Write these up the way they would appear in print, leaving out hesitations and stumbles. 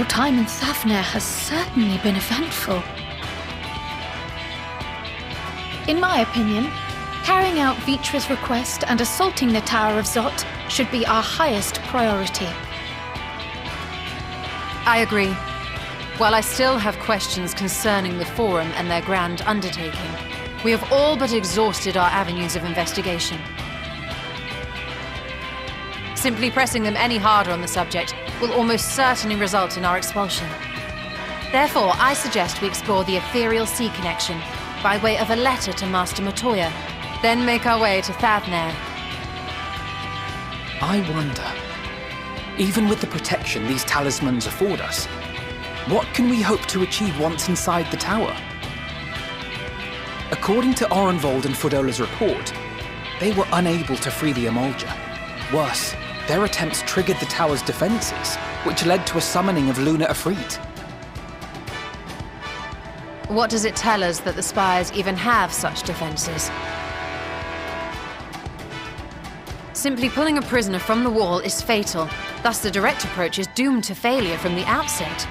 Your time in Thafnir has certainly been eventful. In my opinion, carrying out Vitra's request and assaulting the Tower of Zot should be our highest priority. I agree. While I still have questions concerning the Forum and their grand undertaking, we have all but exhausted our avenues of investigation. Simply pressing them any harder on the subject will almost certainly result in our expulsion. Therefore, I suggest we explore the ethereal sea connection by way of a letter to Master Matoya, then make our way to Thafnir. I wonder, even with the protection these talismans afford us, what can we hope to achieve once inside the tower? According to Orenvold and Fodola's report, they were unable to free the Emolja. Worse, their attempts triggered the tower's defenses, which led to a summoning of Luna Ifrit. What does it tell us that the Spires even have such defenses? Simply pulling a prisoner from the wall is fatal, thus the direct approach is doomed to failure from the outset.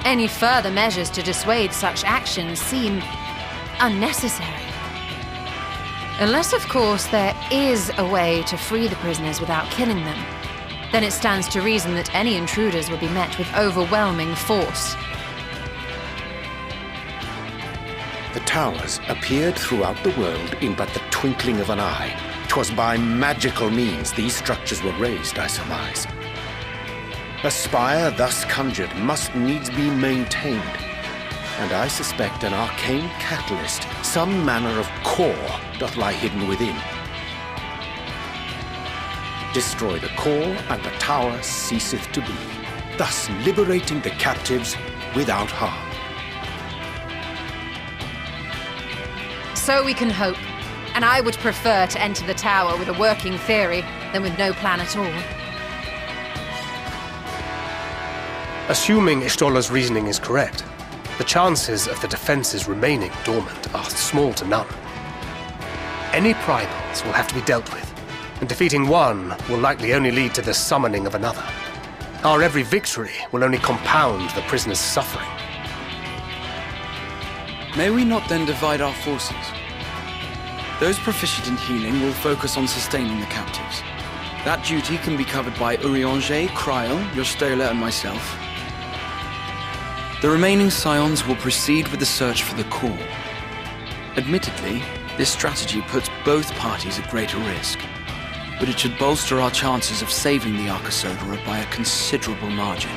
Any further measures to dissuade such actions seem unnecessary. Unless, of course, there is a way to free the prisoners without killing them. Then it stands to reason that any intruders will be met with overwhelming force. The towers appeared throughout the world in but the twinkling of an eye. 'Twas by magical means these structures were raised, I surmise. A spire thus conjured must needs be maintained, and I suspect an arcane catalyst, some manner of core, doth lie hidden within. Destroy the core, and the tower ceaseth to be, thus liberating the captives without harm. So we can hope, and I would prefer to enter the tower with a working theory than with no plan at all. Assuming Ishtola's reasoning is correct, the chances of the defenses remaining dormant are small to none. Any primals will have to be dealt with, and defeating one will likely only lead to the summoning of another. Our every victory will only compound the prisoner's suffering. May we not then divide our forces? Those proficient in healing will focus on sustaining the captives. That duty can be covered by Urianger, Kryl, Yostola, and myself. The remaining Scions will proceed with the search for the core. Admittedly, this strategy puts both parties at greater risk, but it should bolster our chances of saving the Arcosodora by a considerable margin.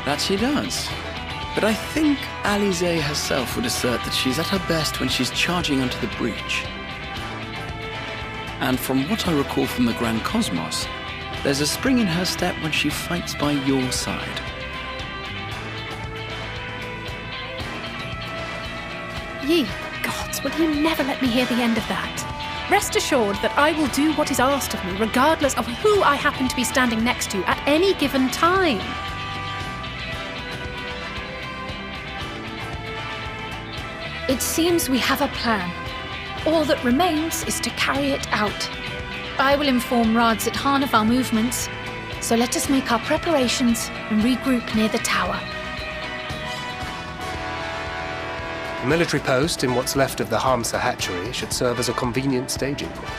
That she does. But I think Alize herself would assert that she's at her best when she's charging onto the breach. And from what I recall from the Grand Cosmos, there's a spring in her step when she fights by your side. Ye gods, will you never let me hear the end of that? Rest assured that I will do what is asked of me, regardless of who I happen to be standing next to at any given time. It seems we have a plan. All that remains is to carry it out. I will inform Radzit-Han of our movements, so let us make our preparations and regroup near the tower. The military post in what's left of the Hamsa hatchery should serve as a convenient staging point.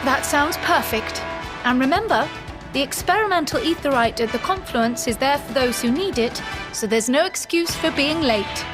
That sounds perfect. And remember, The experimental aetheryte at the confluence is there for those who need it, so there's no excuse for being late.